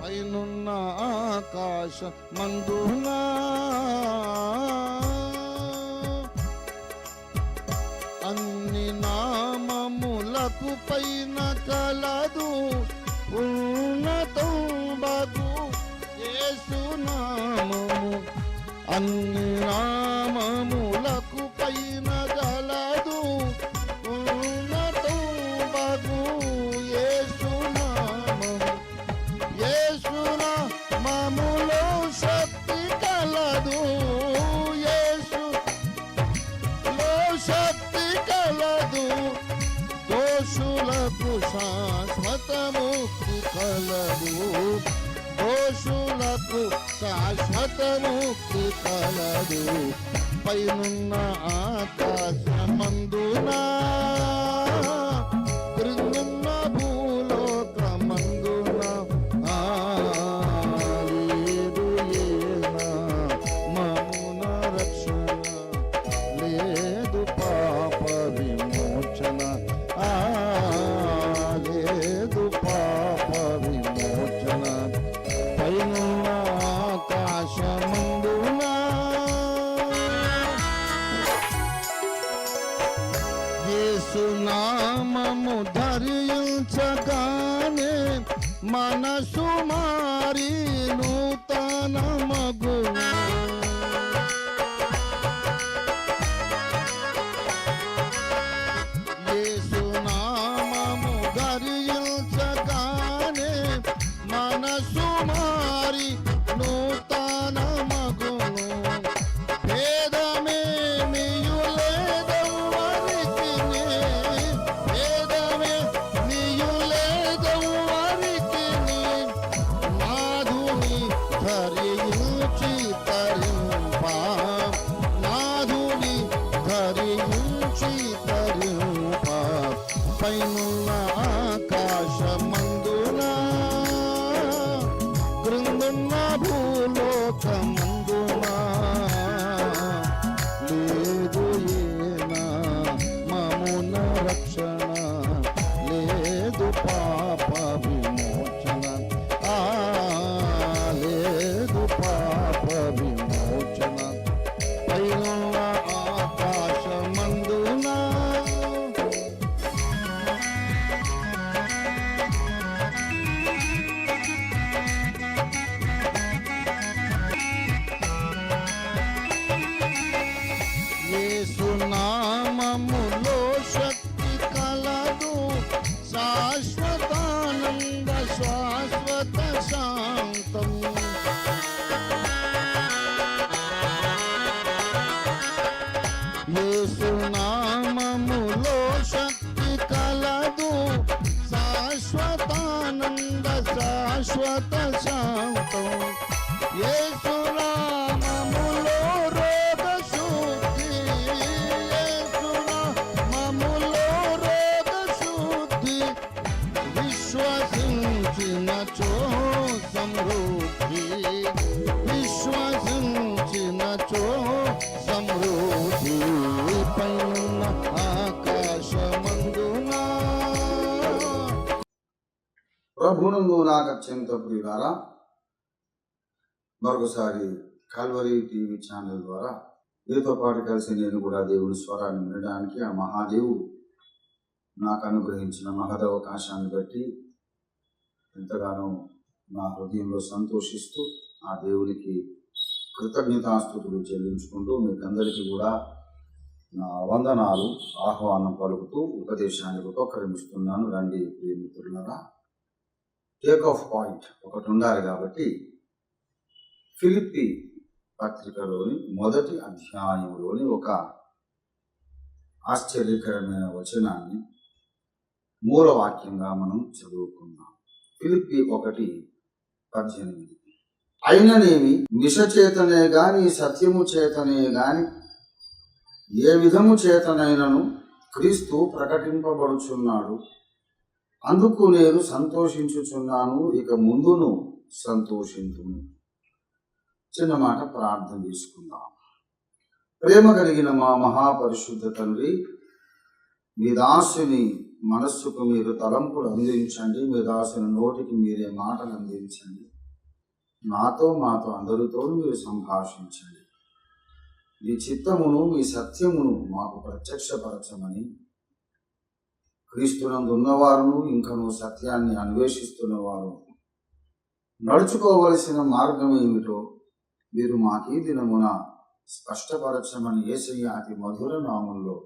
పైనున్న ఆకాశ మందునా అన్ని నామములకు పైన కలదు ఉన్నతం బగు యేసు నామము. అన్ని నామములకు పైన కలదు ఉన్నతం బగు యేసు నామము. యేసు నామములో శక్తి కలదు, యేసులో శక్తి కలదు. దోషులకు శాశ్వత ముక్తి కలదు, దోషులకు శాశ్వత ముక్తి కలదు. పైనున్న ఆకాశమందునా క్రిందున్న భూలోకమందునా లేదు ఏనా మమున రక్షణ, లేదు పాప విమోచన, లేదు పాప విమోచన. పైనున్న ఆకాశమందునా యేసు నామము ధరించగానే మనసు మారి నూతన మగును. యేసు నామము ధరించగానే మనసు మారి నూతన మగును. భేదమేమియు లేదెవ్వరికిని, భేదమేమియు లేదెవ్వరికిని. నాథుని ధరించి తరింప, నాథుని ధరించి తరింప. పైనున్న ఆకాశమందునా క్రిందున్న భూలోకమందునా లేదు ఏనా మమున రక్షణ, లేదు పాప విమోచన, లేదు పాప విమోచన. పైనున్న ఆకాశమందునా యేసు నామములో శక్తి కలదు, శాశ్వతానంద శాశ్వత శాంతం. యేసు నామములో శక్తి కలదు, శాశ్వతానంద శాశ్వత శాంతం. యేసు నామములో రోగ శుద్ధి, యేసు నామములో రోగ శుద్ధి. విశ్వసించినచో సమృద్ధి, విశ్వసించినచో సమృద్ధి. పైనున్న ఆకాశమందునా. ప్రభునందు నాకు అత్యంత ప్రియులారా, మరొకసారి కల్వరీ టీవీ ఛానల్ ద్వారా మీతో పాటు కలిసి నేను కూడా దేవుని స్వరాన్ని వినడానికి ఆ మహాదేవుడు నాకు అనుగ్రహించిన మహదవకాశాన్ని బట్టి ఎంతగానో నా హృదయంలో సంతోషిస్తూ ఆ దేవునికి కృతజ్ఞతాస్తుతులు చెల్లించుకుంటూ మీకందరికీ కూడా నా వందనాలు ఆహ్వానం పలుకుతూ ఉపదేశానికి ఉపక్రమిస్తున్నాను. రండి ప్రియ మిత్రులారా, టేక్ ఆఫ్ పాయింట్ ఒకటి ఉండాలి కాబట్టి ఫిలిప్పీ పత్రికలోని మొదటి అధ్యాయంలోని ఒక ఆశ్చర్యకరమైన వచనాన్ని మూలవాక్యంగా మనం చదువుకుందాం. ఫిలిప్పీ 1:18. అయిననేమి మిష చేతనే గాని సత్యము చేతనే గాని ఏ విధము చేతనైనను క్రీస్తు ప్రకటింపబడుచున్నాడు, అందుకు నేను సంతోషించుచున్నాను, ఇక ముందును సంతోషించును. చిన్న మాట ప్రార్థన చేసుకుందాం. ప్రేమ కలిగిన మా మహాపరిశుద్ధ తండ్రి, మీ దాసుని మనస్సుకు మీరు తలంపులు అందించండి, మీ దాసుని నోటికి మీరే మాటలు అందించండి. మాతో అందరితో మీరు సంభాషించండి. మీ చిత్తమును మీ సత్యమును మాకు ప్రత్యక్షపరచమని క్రీస్తునందు ఉన్నవారును ఇంకను సత్యాన్ని అన్వేషిస్తున్నవారు నడుచుకోవలసిన మార్గం ఏమిటో మీరు మాకీ దినమున స్పష్టపరచమని యేసయ్య అతి మధుర నామంలో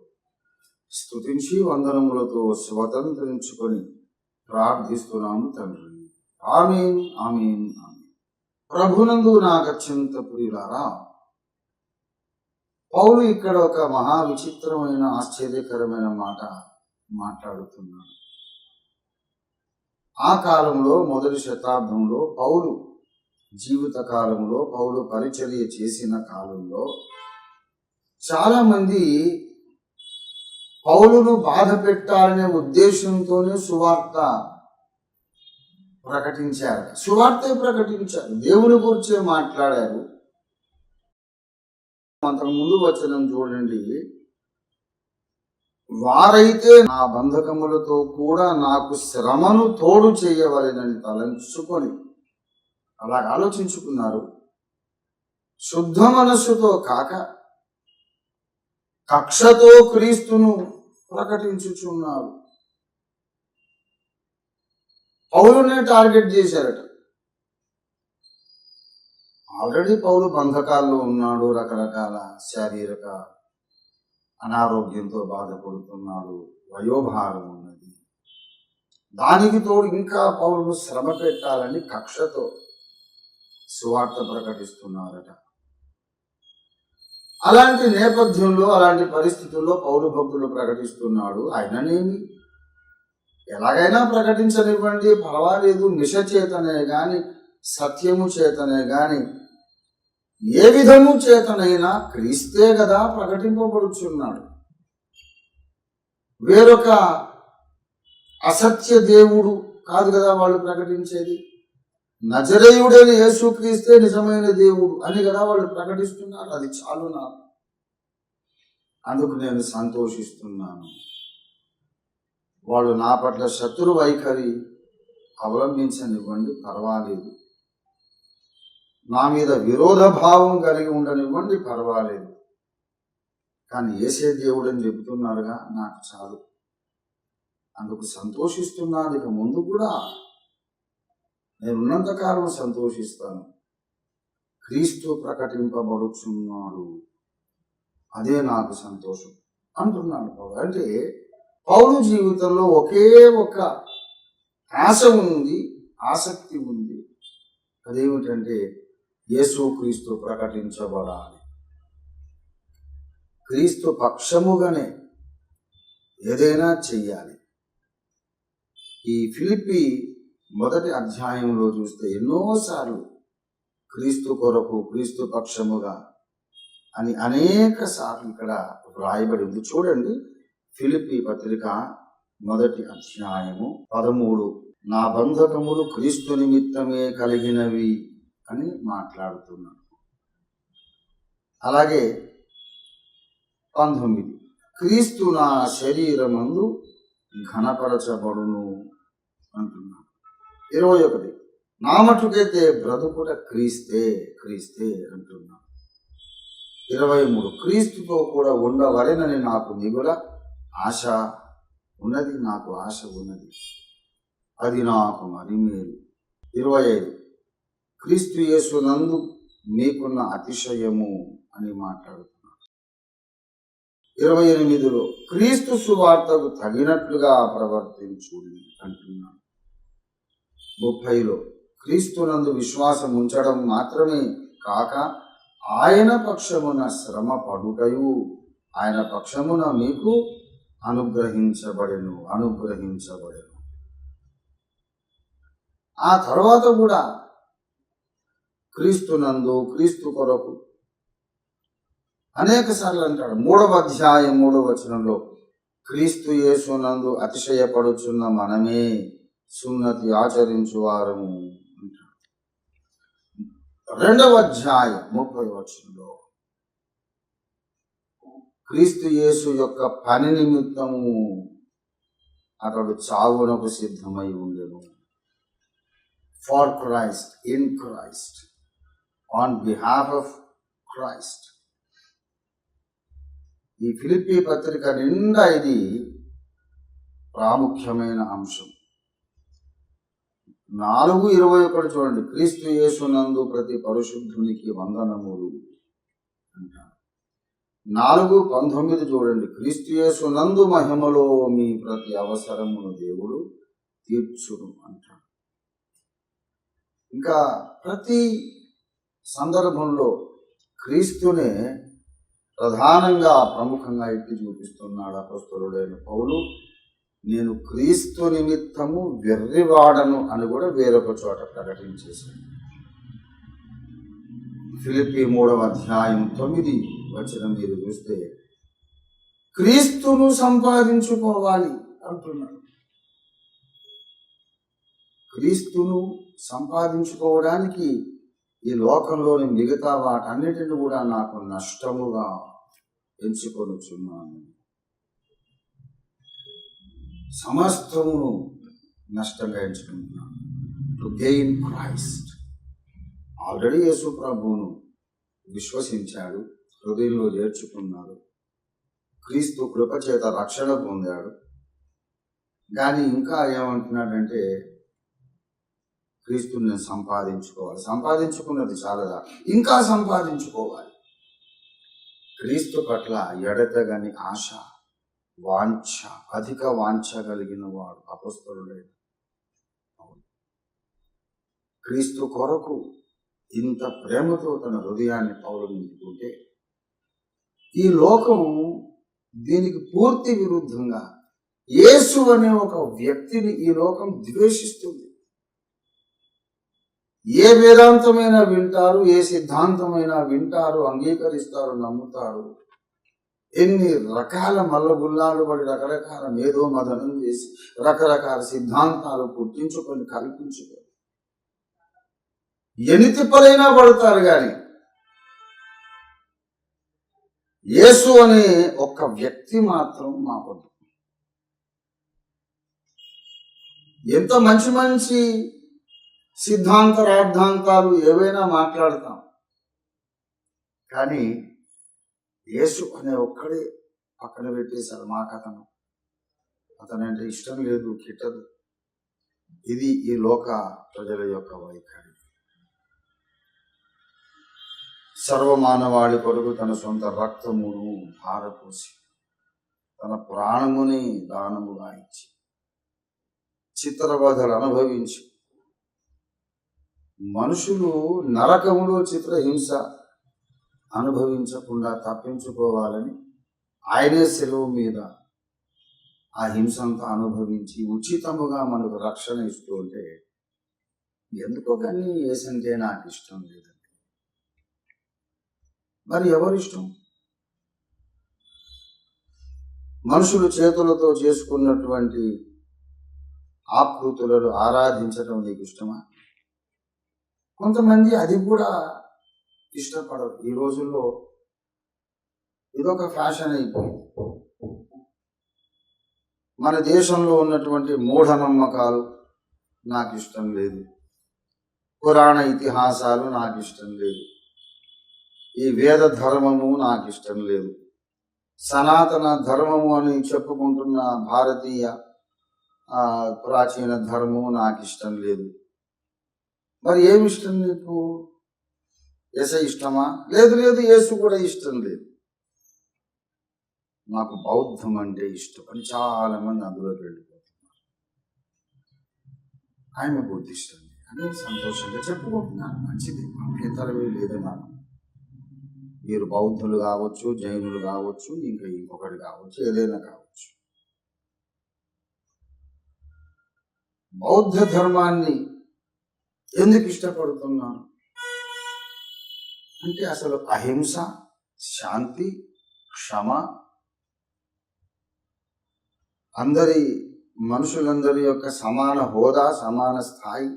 స్తుతించి వందనములతో స్వతంత్రించుకొని ప్రార్థిస్తున్నాము తండ్రి. ఆమేన్, ఆమేన్, ఆమేన్. ప్రభునందు నాకు అత్యంత ప్రియులారా, పౌలు ఇక్కడ ఒక మహా విచిత్రమైన ఆశ్చర్యకరమైన మాట మాట్లాడుతున్నాడు. ఆ కాలంలో మొదటి శతాబ్దంలో పౌలు జీవిత కాలంలో, పౌలు పరిచర్య చేసిన కాలంలో చాలా మంది పౌలును బాధ పెట్టాలనే ఉద్దేశంతోనే సువార్త ప్రకటించారు. సువార్తే ప్రకటించారు, దేవుని గురించే మాట్లాడారు. అంతకు ముందు వచనం చూడండి, వారైతే నా బంధకములతో కూడా నాకు శ్రమను తోడు చేయవలెనని తలంచుకొని అలాగ ఆలోచించుకున్నారు. శుద్ధ మనస్సుతో కాక కక్షతో క్రీస్తును ప్రకటించుచున్నారు. పౌలునే టార్గెట్ చేశారట. ఆల్రెడీ పౌలు బంధకాల్లో ఉన్నాడు, రకరకాల శారీరక అనారోగ్యంతో బాధపడుతున్నాడు, వయోభారం ఉన్నది. దానికి తోడు ఇంకా పౌలును శ్రమ పెట్టాలని కక్షతో సువార్త ప్రకటిస్తున్నారట. అలాంటి నేపథ్యంలో, అలాంటి పరిస్థితుల్లో పౌలు భక్తులు ప్రకటిస్తున్నాడు. ఆయననేమి ఎలాగైనా ప్రకటించనివ్వండి, పర్వాలేదు, మిష చేతనే గాని సత్యము చేతనే గాని ఏ విధము చేతనైనా క్రీస్తే కదా ప్రకటింపబడుచున్నాడు. వేరొక అసత్య దేవుడు కాదు కదా వాళ్ళు ప్రకటించేది. నజరేయుడైన యేసుక్రీస్తే నిజమైన దేవుడు అని కదా వాళ్ళు ప్రకటిస్తున్నారు. అది చాలు నాకు. అందుకు నేను సంతోషిస్తున్నాను. వాళ్ళు నా పట్ల శత్రు వైఖరి అవలంబించనివ్వండి, పర్వాలేదు. నా మీద విరోధ భావం కలిగి ఉండనివ్వండి, పర్వాలేదు. కానీ యేసే దేవుడు అని చెబుతున్నారుగా, నాకు చాలు. అందుకు సంతోషిస్తున్నాను. ఇక ముందు కూడా నేను ఉన్నంతకాలం సంతోషిస్తాను. క్రీస్తు ప్రకటింపబడుచున్నాడు, అదే నాకు సంతోషం అంటున్నాడు పౌలు. అంటే పౌలు జీవితంలో ఒకే ఒక ఆశ ఉంది, ఆసక్తి ఉంది. అదేమిటంటే యేసుక్రీస్తు ప్రకటించబడాలి. క్రీస్తు పక్షముగానే ఏదైనా చెయ్యాలి. ఈ ఫిలిప్పీ మొదటి అధ్యాయంలో చూస్తే ఎన్నోసార్లు క్రీస్తు కొరకు, క్రీస్తు పక్షముగా అని అనేక సార్లు ఇక్కడ వ్రాయబడి ఉంది. చూడండి, ఫిలిప్పీ పత్రిక మొదటి అధ్యాయము 13, నా బంధకములు క్రీస్తు నిమిత్తమే కలిగినవి అని మాట్లాడుతున్నాడు. అలాగే 19, క్రీస్తు నా శరీరమందు ఘనపరచబడును అంటున్నాడు. 21, నా మటుకైతే బ్రతుకుట క్రీస్తే అంటున్నాడు. 23, క్రీస్తుతో కూడా ఉండవలెనని నాకు మిగుల ఆశ ఉన్నది, నాకు ఆశ ఉన్నది, అది నాకు మరి మేలు. 25, క్రీస్తు యేసునందు మీకున్న అతిశయము అని మాట్లాడుతున్నాడు. 28, క్రీస్తు సువార్తకు తగినట్లుగా ప్రవర్తించుడి అంటున్నాడు. 30, క్రీస్తునందు విశ్వాసం ఉంచడం మాత్రమే కాక ఆయన పక్షమున శ్రమ పడుటయు ఆయన పక్షమున మీకు అనుగ్రహించబడెను. ఆ తర్వాత కూడా క్రీస్తునందు, క్రీస్తు కొరకు అనేక సార్లు అంటాడు. 3వ అధ్యాయం 3వ వచనంలో క్రీస్తు యేసునందు అతిశయపడుచున్న మనమే సున్నతి ఆచరించువారము అంటాడు. 2వ అధ్యాయం 30వ వచనంలో క్రీస్తు యేసు యొక్క పని నిమిత్తము అతడు చావునకు సిద్ధమై ఉండెను. Far Christ, in Christ, on behalf of Christ. ఈ ఫిలిప్పీ పత్రిక నిండా ఇది ప్రాముఖ్యమైన అంశం. 4:21 చూడండి. క్రీస్తు యేసునందు ప్రతి పరిశుద్ధునికి వందనములు అంటారు. 4:19 చూడండి. క్రీస్తు యేసునందు మహిమలో మీ ప్రతి అవసరమును దేవుడు తీర్చును అంటాడు. ఇంకా ప్రతి సందర్భంలో క్రీస్తునే ప్రధానంగా ప్రముఖంగా ఎత్తి చూపిస్తున్నాడు అపొస్తలుడైన పౌలు. నేను క్రీస్తు నిమిత్తము వెర్రివాడను అని కూడా వేరొక చోట ప్రకటించేశాను. ఫిలిప్పీ 3:9 మీరు చూస్తే క్రీస్తును సంపాదించుకోవాలి అంటున్నాడు. క్రీస్తును సంపాదించుకోవడానికి ఈ లోకంలోని మిగతా వాటన్నిటిని కూడా నాకు నష్టముగా ఎంచుకొనుచున్నాను. సమస్తమును నష్టంగా ఎంచుకుంటున్నాను. To gain Christ. Already Yesu ప్రభువును విశ్వసించాడు, హృదయంలో చేర్చుకున్నాడు, క్రీస్తు కృపచేత రక్షణ పొందాడు. కానీ ఇంకా ఏమంటున్నాడంటే క్రీస్తుని నేను సంపాదించుకోవాలి. సంపాదించుకున్నది చాలదా, ఇంకా సంపాదించుకోవాలి. క్రీస్తు పట్ల ఎడతెగని ఆశ, వాంఛ, అధిక వాంఛ కలిగిన వాడు అపొస్తలుడైన పౌలు. క్రీస్తు కొరకు ఇంత ప్రేమతో తన హృదయాన్ని పౌలు నింపుకుంటే ఈ లోకం దీనికి పూర్తి విరుద్ధంగా యేసు అనే ఒక వ్యక్తిని ఈ లోకం ద్వేషిస్తుంది. ఏ వేదాంతమైనా వింటారు, ఏ సిద్ధాంతమైనా వింటారు, అంగీకరిస్తారు, నమ్ముతారు. ఎన్ని రకాల మల్లగుల్లాలు పడి రకరకాల మేధో మదనం చేసి రకరకాల సిద్ధాంతాలు పుట్టించుకొని కల్పించుకొని ఎన్ని తిప్పలైనా పడతారు. కానీ యేసు అనే ఒక్క వ్యక్తి మాత్రం మాకొద్దు. ఎంత మంచి మంచి సిద్ధాంత రాద్ధాంతాలు ఏవైనా మాట్లాడతాం, కానీ యేసు అనే ఒక్కడే పక్కన పెట్టేశారు. మాకతను అతనంటే ఇష్టం లేదు, కిట్టదు. ఇది ఈ లోక ప్రజల యొక్క వైఖరి. సర్వమానవాళి కొరకు తన సొంత రక్తమును ధారపోసి తన ప్రాణముని దానముగా ఇచ్చి చిత్రవధలు అనుభవించి మనుషులు నరకములో చిత్రహింస అనుభవించకుండా తప్పించుకోవాలని ఆయనే సెలవు మీద ఆ హింసంతా అనుభవించి ఉచితముగా మనకు రక్షణ ఇస్తూ ఉంటే ఎందుకో కానీ ఏసంటే నాకు ఇష్టం లేదండి. మరి ఎవరిష్టం? మనుషులు చేతులతో చేసుకున్నటువంటి ఆకృతులను ఆరాధించడం నీకు ఇష్టమా? కొంతమంది అది కూడా ఇష్టపడరు. ఈ రోజుల్లో ఇదొక ఫ్యాషన్ అయిపోయింది. మన దేశంలో ఉన్నటువంటి మూఢనమ్మకాలు నాకు ఇష్టం లేదు, పురాణ ఇతిహాసాలు నాకు ఇష్టం లేదు, ఈ వేద ధర్మము నాకు ఇష్టం లేదు, సనాతన ధర్మము అని చెప్పుకుంటున్న భారతీయ ప్రాచీన ధర్మము నాకు ఇష్టం లేదు. మరి ఏమి ఇష్టం నీకు? యేసు ఇష్టమా? లేదు లేదు, యేసు కూడా ఇష్టం లేదు. నాకు బౌద్ధం అంటే ఇష్టం అని చాలా మంది అందులోకి వెళ్ళిపోతున్నారు. ఆయన బుద్ధిస్ట్ అండి అని సంతోషంగా చెప్పుకుంటున్నాను. మంచిది, అభ్యంతరమే లేదు. నాకు మీరు బౌద్ధులు కావచ్చు, జైనులు కావచ్చు, ఇంకా ఇంకొకటి కావచ్చు, ఏదైనా కావచ్చు. బౌద్ధ ధర్మాన్ని ఎందుకు ఇష్టపడుతున్నాను అంటే అసలు అహింస, శాంతి, క్షమ, మనుషులందరి యొక్క సమాన హోదా, సమాన స్థాయి,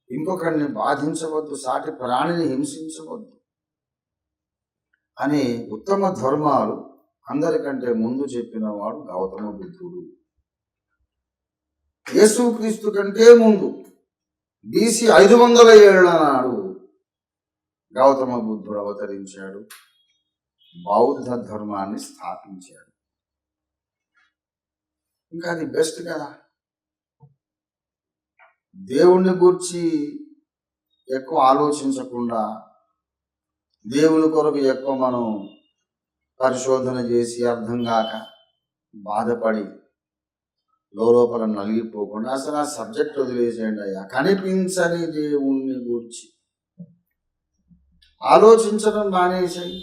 ఇంకొకరిని బాధించవద్దు, సాటి ప్రాణిని హింసించవద్దు అనే ఉత్తమ ధర్మాలు అందరికంటే ముందు చెప్పిన వాడు గౌతమ బుద్ధుడు. యేసుక్రీస్తు కంటే ముందు BC 500 ఏళ్ల నాడు గౌతమ బుద్ధుడు అవతరించాడు, బౌద్ధ ధర్మాన్ని స్థాపించాడు. ఇంకా అది బెస్ట్ కదా. దేవుణ్ణి గూర్చి ఎక్కువ ఆలోచించకుండా, దేవుని కొరకు ఎక్కువ మనం పరిశోధన చేసి అర్థం కాక బాధపడి లోపల నలిగిపోకుండా అసలు ఆ సబ్జెక్ట్ వదిలేసేయండి అయ్యా. కనిపించని దేవుణ్ణి గూర్చి ఆలోచించడం మానేసాయి.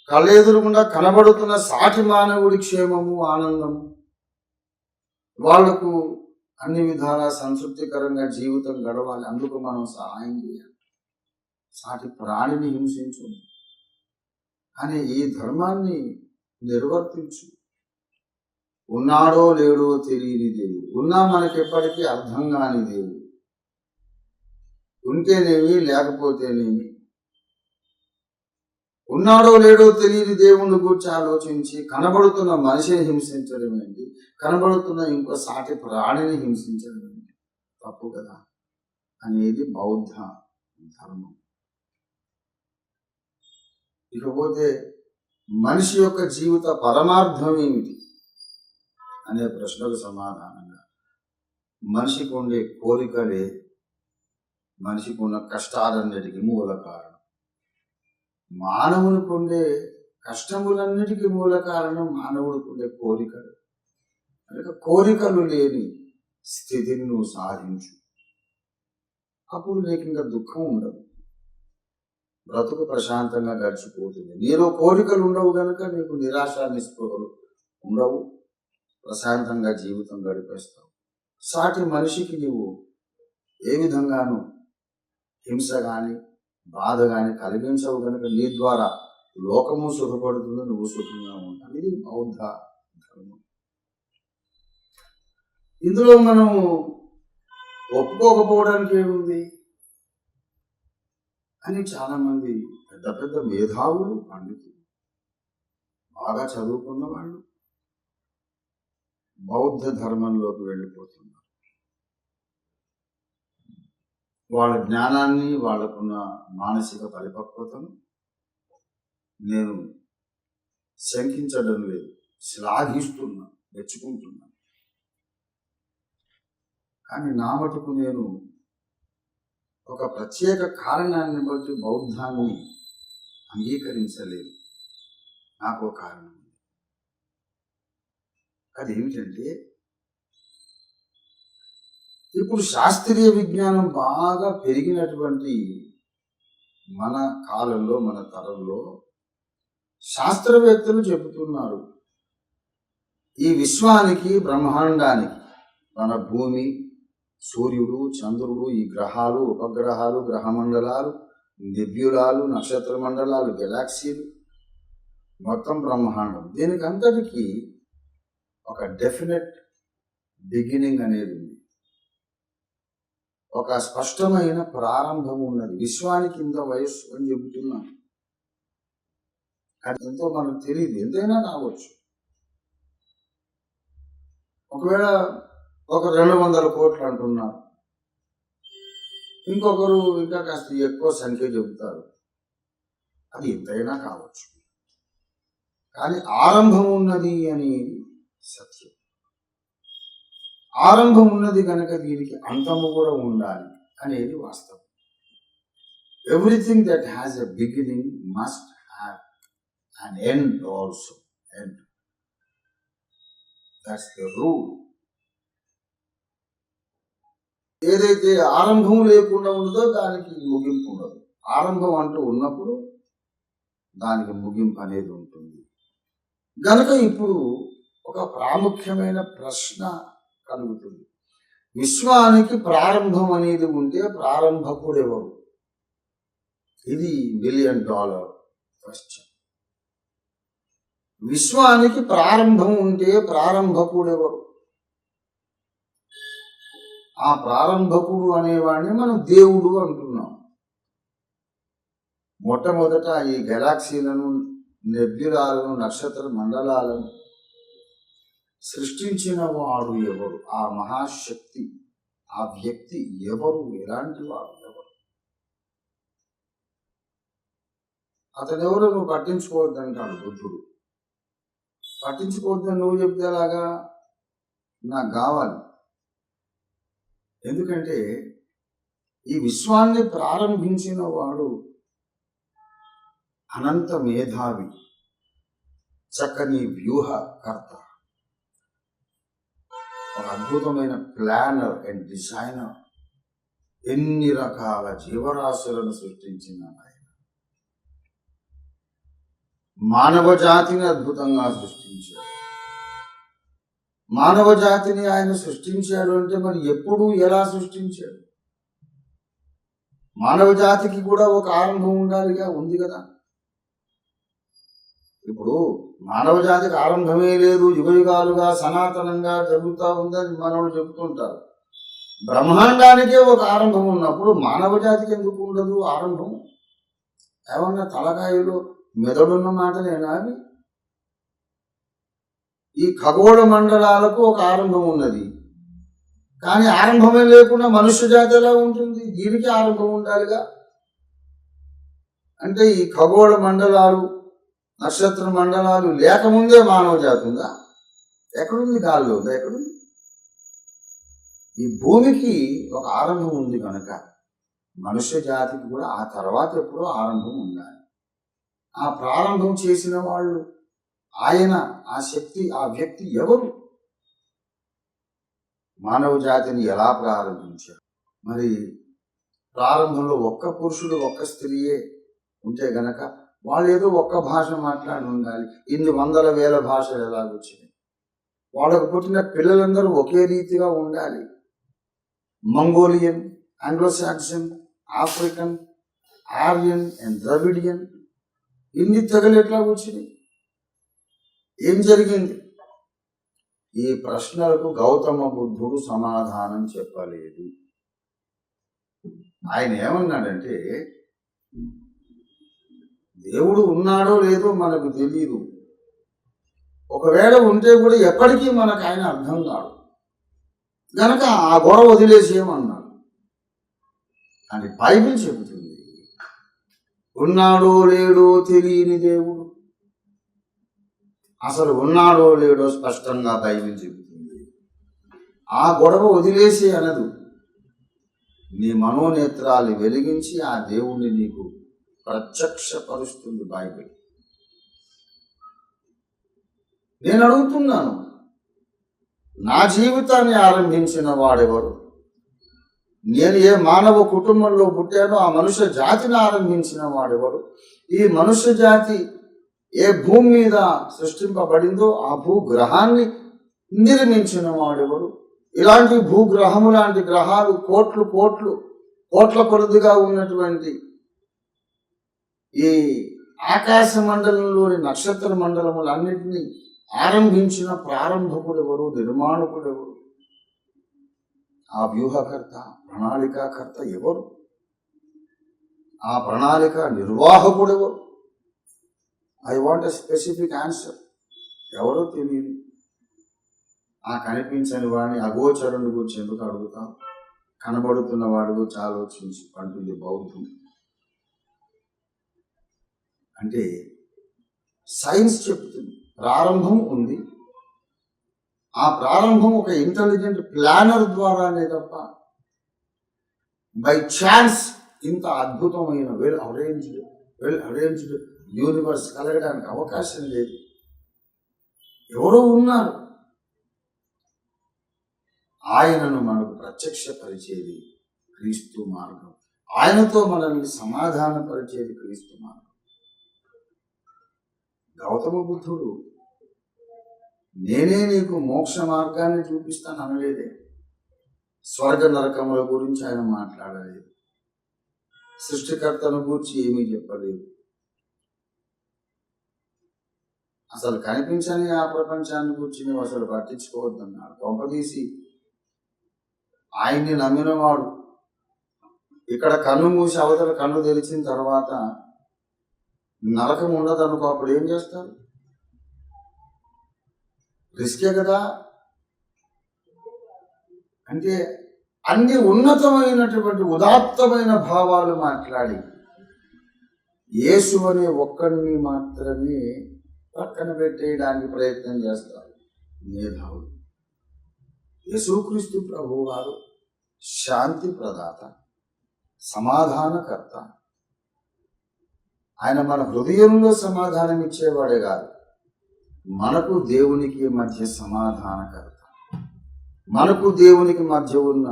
కళ్ళెదురుగుండా కనబడుతున్న సాటి మానవుడి క్షేమము, ఆనందము, వాళ్లకు అన్ని విధాల సంతృప్తికరంగా జీవితం గడవాలి, అందుకు మనం సహాయం చేయాలి. సాటి ప్రాణిని హింసించు అనే ఈ ధర్మాన్ని నిర్వర్తించు. ఉన్నాడో లేడో తెలియని దేవుడు, ఉన్నా మనకెప్పటికీ అర్థం కాని దేవుడు, ఉంటేనేమి లేకపోతేనేమి. ఉన్నాడో లేడో తెలియని దేవుణ్ణి గురించి ఆలోచించి కనబడుతున్న మనిషిని హింసించడం ఏంటి, కనబడుతున్న ఇంకో సాటి ప్రాణిని హింసించడం ఏంటి, తప్పు కదా అనేది బౌద్ధ ధర్మం. ఇకపోతే మనిషి యొక్క జీవిత పరమార్థం ఏమిటి అనే ప్రశ్నకు సమాధానంగా మనిషికి ఉండే కోరికలే మనిషికి ఉన్న కష్టాలన్నిటికీ మూల కారణం. మానవునికి ఉండే కష్టములన్నిటికీ మూల కారణం మానవుడికి ఉండే కోరికలు. కనుక కోరికలు లేని స్థితిని నువ్వు సాధించు, అప్పుడు నీకు ఇంకా దుఃఖం ఉండదు, బ్రతుకు ప్రశాంతంగా గడిచిపోతుంది. నీలో కోరికలు ఉండవు కనుక నీకు నిరాశ నిస్పృహలు ఉండవు, ప్రశాంతంగా జీవితం గడిపేస్తావు. సాటి మనిషికి నువ్వు ఏ విధంగానూ హింస కానీ బాధ కానీ కలిగించవు కనుక నీ ద్వారా లోకము సుఖపడుతుంది, నువ్వు సుఖంగా ఉంటావు. ఇది బౌద్ధ ధర్మం. ఇందులో మనం ఒప్పుకోకపోవడానికి ఏముంది అని చాలామంది పెద్ద పెద్ద మేధావులు, పండితులు, బాగా చదువుకున్న వాళ్ళు బౌద్ధ ధర్మంలోకి వెళ్ళిపోతున్నారు. వాళ్ళ జ్ఞానాన్ని, వాళ్ళకున్న మానసిక పరిపక్వతను నేను శంకించడం లేదు, శ్లాఘిస్తున్నా, మెచ్చుకుంటున్నాను. కానీ నా మటుకు నేను ఒక ప్రత్యేక కారణాన్ని బట్టి బౌద్ధాన్ని అంగీకరించలేదు. నాకు కారణం ఉంది. అదేమిటంటే, ఇప్పుడు శాస్త్రీయ విజ్ఞానం బాగా పెరిగినటువంటి మన కాలంలో, మన తరంలో శాస్త్రవేత్తలు చెబుతున్నారు, ఈ విశ్వానికి, బ్రహ్మాండానికి, మన భూమి, సూర్యుడు, చంద్రుడు, ఈ గ్రహాలు, ఉపగ్రహాలు, గ్రహమండలాలు, నెబ్యులాలు, నక్షత్ర మండలాలు, గెలాక్సీలు, మొత్తం బ్రహ్మాండం, దీనికి అంతటికీ ఒక డెఫినెట్ బిగినింగ్ అనేది ఉంది, ఒక స్పష్టమైన ప్రారంభం ఉన్నది. విశ్వానికి ఇంత వయస్సు అని చెబుతున్నాను. అది ఎంతో మనకు తెలియదు, ఎంతైనా కావచ్చు. ఒకవేళ ఒక 200 కోట్లు అంటున్నారు, ఇంకొకరు ఇంకా కాస్త ఎక్కువ సంఖ్య చెబుతారు, అది ఎంతైనా కావచ్చు. కానీ ఆరంభం ఉన్నది అనేది సత్యం. ఆరంభం ఉన్నది కనుక దీనికి అంతము కూడా ఉండాలి అనేది వాస్తవం. Everything that has a beginning must have an end also. End, that's the rule. ఏదైతే ఆరంభం లేకుండా ఉండదో దానికి ముగింపు ఉండదు. ఆరంభం అంటూ ఉన్నప్పుడు దానికి ముగింపు అనేది ఉంటుంది. గనుక ఇప్పుడు ఒక ప్రాముఖ్యమైన ప్రశ్న కలుగుతుంది. విశ్వానికి ప్రారంభం అనేది ఉంటే ప్రారంభకుడు ఎవరు? ఇది $1 బిలియన్ క్వశ్చన్. విశ్వానికి ప్రారంభం ఉంటే ప్రారంభకుడు ఎవరు? ఆ ప్రారంభకుడు అనేవాడిని మనం దేవుడు అంటున్నాం. మొట్టమొదట ఈ గెలాక్సీలను నెబ్యులాలను, నక్షత్ర మండలాలను సృష్టించిన వాడు ఎవరు? ఆ మహాశక్తి, ఆ వ్యక్తి ఎవరు? ఎలాంటి వాడు ఎవరు? అతనెవరో నువ్వు పట్టించుకోవద్దంటాడు బుద్ధుడు. పట్టించుకోవద్దని నువ్వు చెప్తే అలాగా? నాకు కావాలి. ఎందుకంటే ఈ విశ్వాన్ని ప్రారంభించిన వాడు అనంత మేధావి, చక్కని వ్యూహకర్త, ఒక అద్భుతమైన ప్లానర్ అండ్ డిజైనర్. ఎన్ని రకాల జీవరాశులను సృష్టించిన ఆయన మానవ జాతిని అద్భుతంగా సృష్టించాడు. మానవ జాతిని ఆయన సృష్టించాడు అంటే మరి ఎప్పుడు, ఎలా సృష్టించాడు? మానవ జాతికి కూడా ఒక ఆరంభం ఉండాలిగా, ఉంది కదా. ఇప్పుడు మానవ జాతికి ఆరంభమే లేదు, యుగయుగాలుగా సనాతనంగా జరుగుతూ ఉందని మనోళ్ళు చెబుతుంటారు. బ్రహ్మాండానికే ఒక ఆరంభం ఉన్నప్పుడు మానవ జాతికి ఎందుకు ఉండదు ఆరంభం? ఏమన్నా తలకాయలు మెదడున్న మాటలేనా అవి? ఈ ఖగోళ మండలాలకు ఒక ఆరంభం ఉన్నది, కానీ ఆరంభమే లేకుండా మనుష్య జాతి ఎలా ఉంటుంది? దీనికి ఆరంభం ఉండాలిగా. అంటే ఈ ఖగోళ మండలాలు, నక్షత్ర మండలాలు లేకముందే మానవ జాతి ఉందా? ఎక్కడుంది? గాల్లో ఉందా? ఎక్కడుంది? ఈ భూమికి ఒక ఆరంభం ఉంది కనుక మనుష్య జాతికి కూడా ఆ తర్వాత ఎప్పుడో ఆరంభం ఉండాలి. ఆ ప్రారంభం చేసిన వాళ్ళు ఆయన, ఆ శక్తి, ఆ వ్యక్తి ఎవరు? మానవ జాతిని ఎలా ప్రారంభించారు? మరి ప్రారంభంలో ఒక్క పురుషుడు, ఒక్క స్త్రీయే ఉంటే గనక వాళ్ళు ఏదో ఒక్క భాష మాట్లాడి ఉండాలి. ఇన్ని వందల వేల భాషలు ఎలాగొచ్చినాయి? వాళ్ళకు పుట్టిన పిల్లలందరూ ఒకే రీతిగా ఉండాలి. Mongolian, Anglo Saxon, African, Aryan and Dravidian, ఇన్ని తెగలు ఎట్లా వచ్చినాయి? ఏం జరిగింది? ఈ ప్రశ్నలకు గౌతమ బుద్ధుడు సమాధానం చెప్పలేదు. ఆయన ఏమన్నాడంటే, దేవుడు ఉన్నాడో లేదో మనకు తెలియదు, ఒకవేళ ఉంటే కూడా ఎప్పటికీ మనకు ఆయన అర్థం కాడు గనక ఆ గొడవ వదిలేసేయమన్నాడు. అని బైబిల్ చెబుతుంది, ఉన్నాడో లేడో తెలియని దేవుడు. అసలు ఉన్నాడో లేడో స్పష్టంగా బైబిల్ చెబుతుంది. ఆ గొడవ వదిలేసి అనదు. నీ మనోనేత్రాలు వెలిగించి ఆ దేవుణ్ణి నీకు ప్రత్యక్షపరుస్తుంది బైబిల్. నేను అడుగుతున్నాను, నా జీవితాన్ని ఆరంభించిన వాడెవరు? నేను ఏ మానవ కుటుంబంలో పుట్టానో ఆ మనుష్య జాతిని ఆరంభించిన వాడెవరు? ఈ మనుష్య జాతి ఏ భూమి మీద సృష్టింపబడిందో ఆ భూగ్రహాన్ని నిర్మించిన వాడెవరు? ఇలాంటి భూగ్రహము లాంటి గ్రహాలు కోట్లు కోట్లు కోట్ల కొలదిగా ఉన్నటువంటి ఈ ఆకాశ మండలంలోని నక్షత్ర మండలములన్నింటినీ ఆరంభించిన ప్రారంభకుడెవరు? నిర్మాణకుడెవరు? ఆ వ్యూహకర్త, ప్రణాళికాకర్త ఎవరు? ఆ ప్రణాళిక నిర్వాహకుడెవరు? I want a specific answer. ఎవరో తెలియదు. ఆ కనిపించని వాడిని అగోచరుని గురించి ఎందుకు అడుగుతాం? కనబడుతున్న వాడి గురించి ఆలోచించి అంటుంది బౌద్ధం. అంటే సైన్స్ చెప్తుంది ప్రారంభం ఉంది. ఆ ప్రారంభం ఒక ఇంటెలిజెంట్ ప్లానర్ ద్వారానే తప్ప బై ఛాన్స్ ఇంత అద్భుతమైన వెల్ అరేంజ్డ్ యూనివర్స్ కలగడానికి అవకాశం లేదు. ఎవరో ఉన్నారు. ఆయనను మనకు ప్రత్యక్షపరిచేది క్రీస్తు మార్గం. ఆయనతో మనల్ని సమాధానపరిచేది క్రీస్తు మార్గం. గౌతమ బుద్ధుడు నేనే నీకు మోక్ష మార్గాన్ని చూపిస్తాను అనలేదే. స్వర్గ నరకముల గురించి ఆయన మాట్లాడలేదు. సృష్టికర్తను గురించి ఏమీ చెప్పలేదు. అసలు కనిపించని ఆ ప్రపంచాన్ని గురించి నువ్వు అసలు పట్టించుకోవద్దన్నాడు. కొంపదీసి ఆయన్ని నమ్మినవాడు ఇక్కడ కన్ను మూసి అవతల కన్ను తెరిచిన తర్వాత నరకం ఉండదనుకో, అప్పుడు ఏం చేస్తారు? రిస్కే కదా. అంటే అన్ని ఉన్నతమైనటువంటి ఉదాత్తమైన భావాలు మాట్లాడి యేసు అనే ఒక్కడిని మాత్రమే పక్కన పెట్టేయడానికి ప్రయత్నం చేస్తారు మేధావులు. యేసుక్రీస్తు ప్రభు వారు శాంతి ప్రదాత, సమాధానకర్త. ఆయన మన హృదయంలో సమాధానం ఇచ్చేవాడే కాదు, మనకు దేవునికి మధ్య సమాధానకర్త. మనకు దేవునికి మధ్య ఉన్న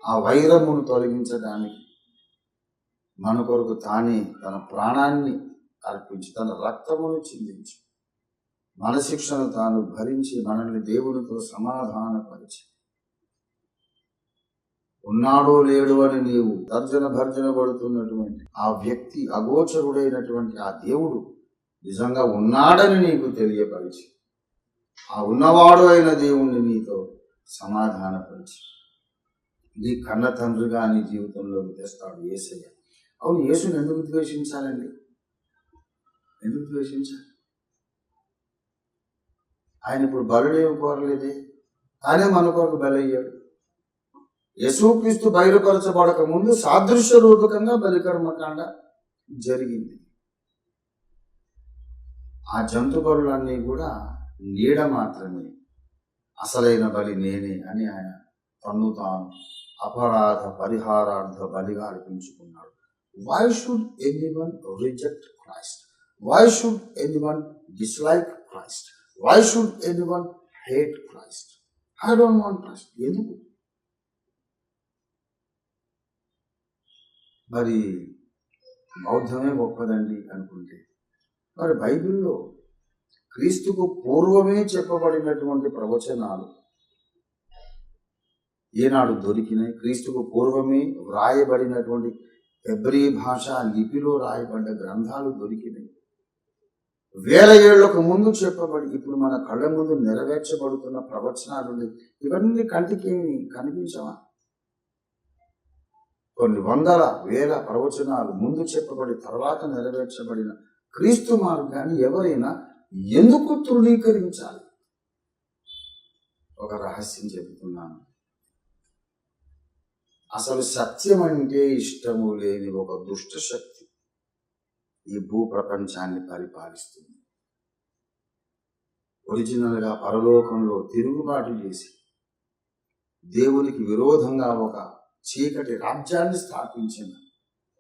ఆ వైరమును తొలగించడానికి మన కొరకు తానే తన ప్రాణాన్ని అర్పించి తన రక్తమును చిందించి మన శిక్షను తాను భరించి మనల్ని దేవునితో సమాధానపరిచి, ఉన్నాడో లేడు అని నీవు తర్జన భర్జన పడుతున్నటువంటి ఆ వ్యక్తి, అగోచరుడైనటువంటి ఆ దేవుడు నిజంగా ఉన్నాడని నీకు తెలియపరిచి, ఆ ఉన్నవాడు అయిన దేవుణ్ణి నీతో సమాధానపరిచి నీ కన్న తండ్రిగా నీ జీవితంలోకి తెస్తాడు యేసయ్య. అవును, యేసుని ఎందుకు ద్వేషించాలండి? ఎందుకు ద్వేషించాలి? ఆయన ఇప్పుడు బలుడేమి కోరలేదే, తానే మన కొరకు బలయ్యాడు. యేసుక్రీస్తు బయలుపరచబడక ముందు సాదృశ్య రూపకంగా బలికర్మకాండ జరిగింది. ఆ జంతు బలులన్నీ కూడా నీడ మాత్రమే, అసలైన బలి నేనే అని ఆయన తన్ను తాను అపరాధ పరిహారార్థ బలిగా అర్పించుకున్నాడు. Why should anyone reject Christ? Why should anyone dislike Christ? Why should anyone hate Christ? I don't want Christ. ఎందుకు? మరి బౌద్ధమే గొప్పదండి అనుకుంటే, మరి బైబిల్లో క్రీస్తుకు పూర్వమే చెప్పబడినటువంటి ప్రవచనాలు ఏనాడు దొరికినాయి? క్రీస్తుకు పూర్వమే వ్రాయబడినటువంటి హెబ్రీ భాష లిపిలో రాయబడ్డ గ్రంథాలు దొరికినాయి. వేల ఏళ్లకు ముందు చెప్పబడి ఇప్పుడు మన కళ్ళ ముందు నెరవేర్చబడుతున్న ప్రవచనాలు ఇవన్నీ కంటికి కనిపించవా? కొన్ని వందల వేల ప్రవచనాలు ముందు చెప్పబడి తర్వాత నెరవేర్చబడిన క్రీస్తు మార్గాన్ని ఎవరైనా ఎందుకు తృణీకరించాలి? ఒక రహస్యం చెబుతున్నాను. అసలు సత్యం అంటే ఇష్టము లేని ఒక దుష్ట శక్తి ఈ భూ ప్రపంచాన్ని పరిపాలిస్తుంది. ఒరిజినల్గా పరలోకంలో తిరుగుబాటు చేసి దేవునికి విరోధంగా ఒక చీకటి రాజ్యాన్ని స్థాపించిన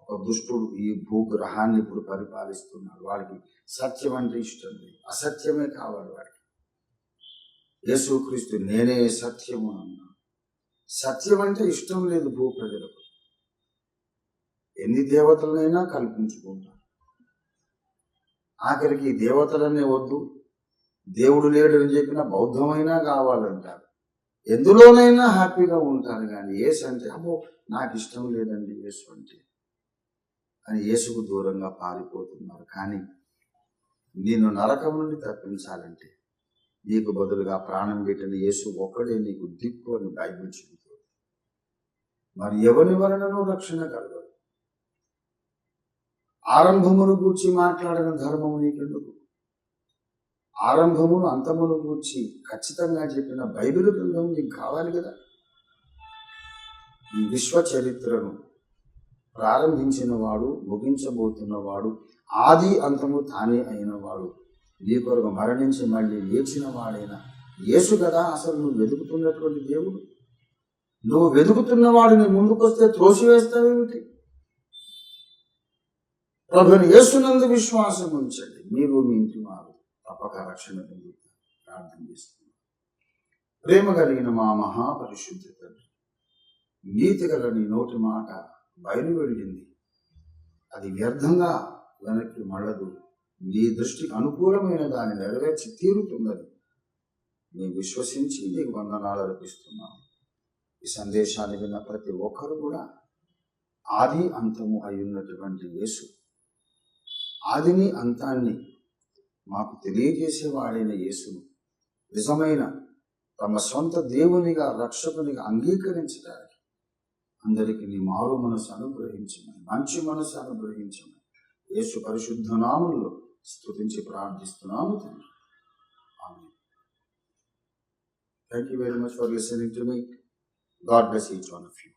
ఒక దుష్టుడు ఈ భూగ్రహాన్ని ఇప్పుడు పరిపాలిస్తున్నాడు. వాడికి సత్యం అంటే ఇష్టం లేదు, అసత్యమే కావాలి వాడికి. యేసుక్రీస్తు నేనే సత్యము అన్నాడు. సత్యం అంటే ఇష్టం లేదు భూ ప్రజలకు. ఎన్ని దేవతలనైనా కల్పించుకుంటారు. ఆఖరికి దేవతలనే వద్దు, దేవుడు లేడని చెప్పిన బౌద్ధమైనా కావాలంటారు. ఎందులోనైనా హ్యాపీగా ఉంటారు. కానీ యేసు అంటే అమ్మో నాకు ఇష్టం లేదండి యేసు అంటే అని యేసుకు దూరంగా పారిపోతున్నారు. కానీ నిన్ను నరకం నుండి తప్పించాలంటే నీకు బదులుగా ప్రాణం పెట్టిన యేసు ఒక్కడే నీకు దిక్కు అని బైబిల్ చెబుతుంది. మరి ఎవరి వలనను రక్షణ కలగదు. ఆరంభమును గూర్చి మాట్లాడిన ధర్మము నీకెందుకు? ఆరంభమును అంతమును గూర్చి ఖచ్చితంగా చెప్పిన బైబిల్ గ్రంథం నీకు కావాలి కదా. ఈ విశ్వ చరిత్రను ప్రారంభించిన వాడు, ముగించబోతున్నవాడు, ఆది అంతము తానే అయినవాడు, నీ కొరకు మరణించి మళ్ళీ లేచిన వాడైన యేసు కదా అసలు నువ్వు వెతుకుతున్నటువంటి దేవుడు. నువ్వు వెతుకుతున్న వాడిని ముందుకొస్తే త్రోసివేస్తావేమిటి? ప్రభుని యేసునందు విశ్వాసం ఉంచండి, మీరు మీ ఇంటి వారు తప్పక రక్షణ పొందుతారు. ప్రార్థన చేస్తున్నాను. ప్రేమ కలిగిన మా మహాపరిశుద్ధ తండ్రి, నీతి గల నీ నోటి మాట బయలువెళ్ళింది, అది వ్యర్థంగా వెనక్కి మళ్ళదు. నీ దృష్టికి అనుకూలమైన దాన్ని నెరవేర్చి తీరుతుందని నేను విశ్వసించి నీకు వందనాలు అర్పిస్తున్నాను. ఈ సందేశాన్ని విన్న ప్రతి ఒక్కరు కూడా ఆది అంతము అయి ఉన్నటువంటి యేసు, ఆదిని అంతాన్ని మాకు తెలియజేసేవాడైన యేసును నిజమైన తమ సొంత దేవునిగా రక్షకునిగా అంగీకరించడానికి అందరికీ నీ మారు మనసు అనుగ్రహించమని, మంచి మనసు అనుగ్రహించమని యేసు పరిశుద్ధ నామములో స్తుతించి ప్రార్థిస్తున్నాము తండ్రి. ఆమేన్. Thank you very much for listening to me. God bless each one of you.